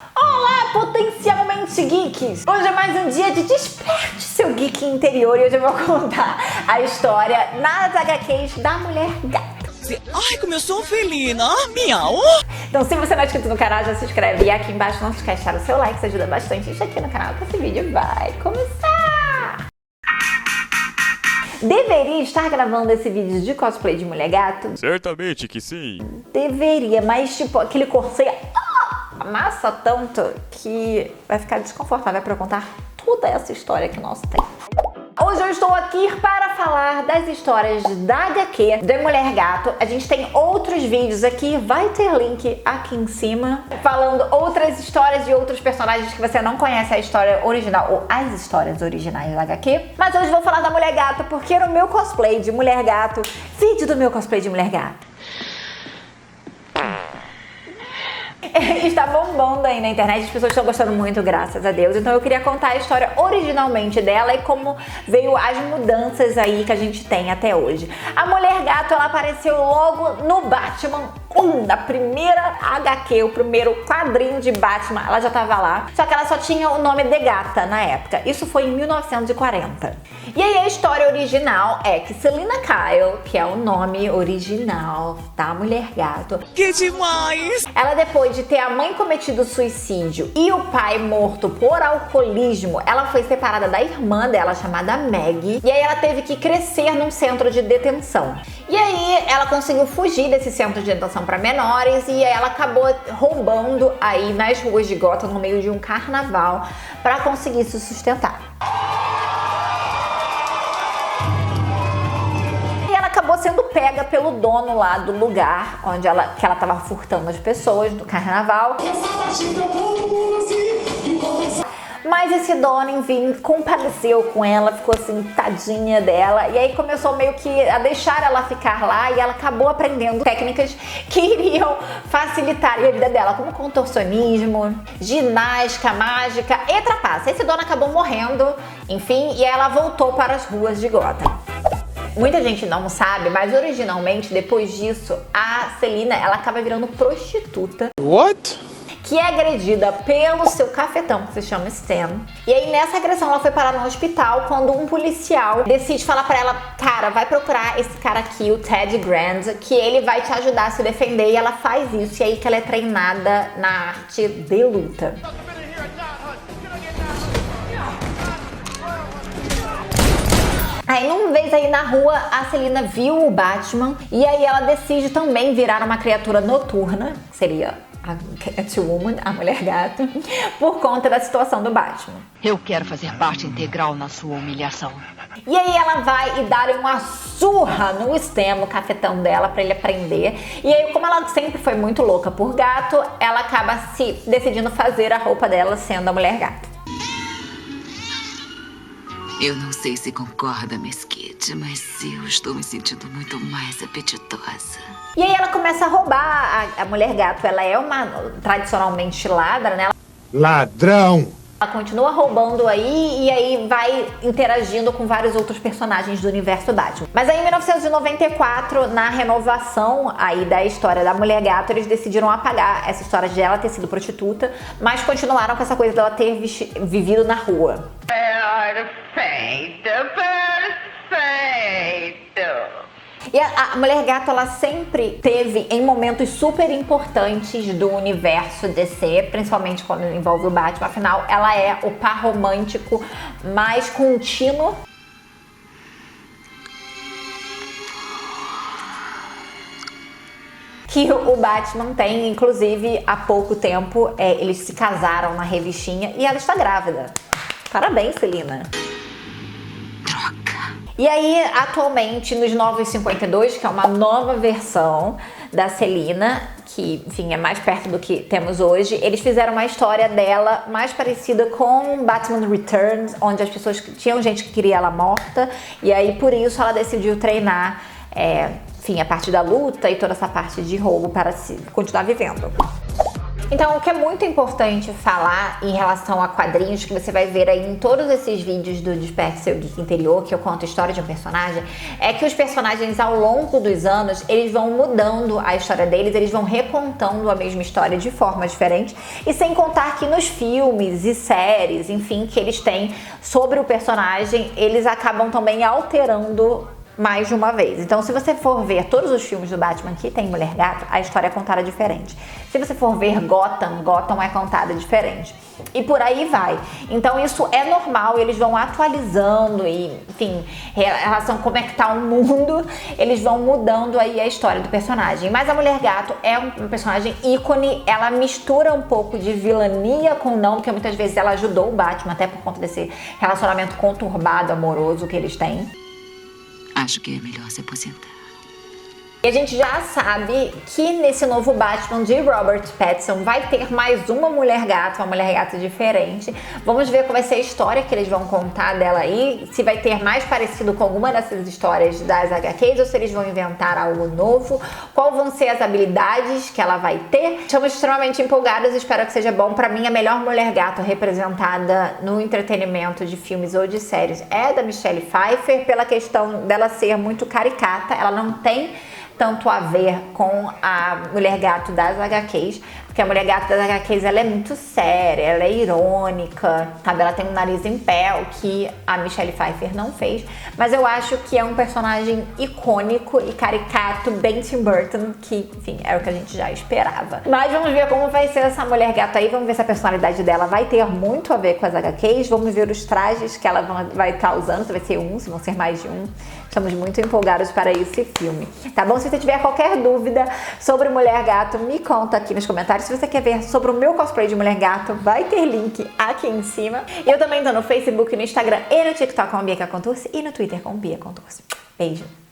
Olá, potencialmente geeks! Hoje é mais um dia de desperte seu geek interior e hoje eu vou contar a história nas HQs da Mulher Gato. Ai, como eu sou felina! Ah, miau! Então, se você não é inscrito no canal, já se inscreve. E aqui embaixo não se esquece de deixar o seu like, isso ajuda bastante. Isso aqui no canal que esse vídeo vai começar! Deveria estar gravando esse vídeo de cosplay de Mulher Gato? Certamente que sim. Deveria, mas tipo, aquele corseio amassa tanto que vai ficar desconfortável para eu contar toda essa história que nós temos. Hoje eu estou aqui para falar das histórias da HQ da Mulher Gato. A gente tem outros vídeos aqui, vai ter link aqui em cima, falando outras histórias de outros personagens que você não conhece a história original ou as histórias originais da HQ. Mas hoje eu vou falar da Mulher Gato porque no meu cosplay de Mulher Gato, vídeo do meu cosplay de Mulher Gato, está bombando aí na internet, as pessoas estão gostando muito, graças a Deus. Então eu queria contar a história originalmente dela e como veio as mudanças aí que a gente tem até hoje. A Mulher Gato, ela apareceu logo no Batman 1, na primeira HQ, o primeiro quadrinho de Batman, ela já tava lá, só que ela só tinha o nome de Gata na época. Isso foi em 1940. E aí a história original é que Selina Kyle, que é o nome original da Mulher Gato, Que demais! ela, depois de ter a mãe cometido suicídio e o pai morto por alcoolismo, ela foi separada da irmã dela, chamada Maggie, e aí ela teve que crescer num centro de detenção. E aí ela conseguiu fugir desse centro de detenção para menores e aí ela acabou roubando aí nas ruas de Gotham no meio de um carnaval para conseguir se sustentar. Acabou sendo pega pelo dono lá do lugar onde ela estava furtando as pessoas do carnaval. Mas esse dono, enfim, compadeceu com ela, ficou assim, tadinha dela. E aí começou meio que a deixar ela ficar lá e ela acabou aprendendo técnicas que iriam facilitar a vida dela, como contorcionismo, ginástica, mágica e trapaça. Esse dono acabou morrendo, enfim, e aí ela voltou para as ruas de Gotham. Muita gente não sabe, mas originalmente, depois disso, a Selina, ela acaba virando prostituta. What? Que é agredida pelo seu cafetão, que se chama Stan. E aí, nessa agressão, ela foi parar no hospital quando um policial decide falar pra ela: cara, vai procurar esse cara aqui, o Ted Grant, que ele vai te ajudar a se defender. E ela faz isso, e aí que ela é treinada na arte de luta. Aí, numa vez aí na rua, a Selina viu o Batman e aí ela decide também virar uma criatura noturna, que seria a Catwoman, a Mulher Gato, por conta da situação do Batman. Eu quero fazer parte integral na sua humilhação. E aí ela vai e dá uma surra no Stan, no cafetão dela, pra ele aprender. E aí, como ela sempre foi muito louca por gato, ela acaba se decidindo fazer a roupa dela sendo a Mulher Gato. Eu não sei se concorda, Miss Kitty, mas eu estou me sentindo muito mais apetitosa. E aí ela começa a roubar a Mulher Gato. Ela é uma tradicionalmente ladra, né? Ladrão! Ela continua roubando aí e aí vai interagindo com vários outros personagens do universo Batman. Mas aí em 1994, na renovação aí da história da Mulher Gato, eles decidiram apagar essa história de ela ter sido prostituta, mas continuaram com essa coisa dela ter vivido na rua. Perfeito, perfeito. E a Mulher Gato, ela sempre teve em momentos super importantes do universo DC, principalmente quando envolve o Batman. Afinal, ela é o par romântico mais contínuo que o Batman tem. Inclusive, há pouco tempo, eles se casaram na revistinha e ela está grávida. Parabéns, Selina. E aí, atualmente, nos Novos 52, que é uma nova versão da Selina, que, enfim, é mais perto do que temos hoje, eles fizeram uma história dela mais parecida com Batman Returns, onde as pessoas tinham gente que queria ela morta, e aí, por isso, ela decidiu treinar, enfim, a parte da luta e toda essa parte de roubo para continuar vivendo. Então, o que é muito importante falar em relação a quadrinhos, que você vai ver aí em todos esses vídeos do Desperte Seu Geek Interior, que eu conto a história de um personagem, é que os personagens ao longo dos anos, eles vão mudando a história deles, eles vão recontando a mesma história de forma diferente, e sem contar que nos filmes e séries, enfim, que eles têm sobre o personagem, eles acabam também alterando mais de uma vez. Então, se você for ver todos os filmes do Batman que tem Mulher Gato, a história é contada diferente. Se você for ver Gotham é contada diferente. E por aí vai. Então, isso é normal, eles vão atualizando e, enfim, em relação a como é que tá o mundo, eles vão mudando aí a história do personagem. Mas a Mulher Gato é um personagem ícone, ela mistura um pouco de vilania com não, porque muitas vezes ela ajudou o Batman, até por conta desse relacionamento conturbado, amoroso que eles têm. Acho que é melhor se aposentar. E a gente já sabe que nesse novo Batman de Robert Pattinson vai ter mais uma Mulher Gato, uma Mulher Gato diferente. Vamos ver qual vai ser a história que eles vão contar dela aí, se vai ter mais parecido com alguma dessas histórias das HQs ou se eles vão inventar algo novo, qual vão ser as habilidades que ela vai ter. Estamos extremamente empolgados, espero que seja bom. Pra mim, a melhor Mulher Gato representada no entretenimento de filmes ou de séries é da Michelle Pfeiffer, pela questão dela ser muito caricata, ela não tem tanto a ver com a Mulher Gato das HQs, porque a Mulher Gato das HQs ela é muito séria, ela é irônica, sabe? Ela tem um nariz em pé, o que a Michelle Pfeiffer não fez, mas eu acho que é um personagem icônico e caricato, bem Tim Burton, que, enfim, era o que a gente já esperava. Mas vamos ver como vai ser essa Mulher Gato aí, vamos ver se a personalidade dela vai ter muito a ver com as HQs, vamos ver os trajes que ela vai estar usando, se vai ser um, se vão ser mais de um. Estamos muito empolgados para esse filme, tá bom? Se você tiver qualquer dúvida sobre Mulher Gato, me conta aqui nos comentários. Se você quer ver sobre o meu cosplay de Mulher Gato, vai ter link aqui em cima. Eu também tô no Facebook, no Instagram e no TikTok com a Bia Contursi e no Twitter com Bia Contursi. Beijo!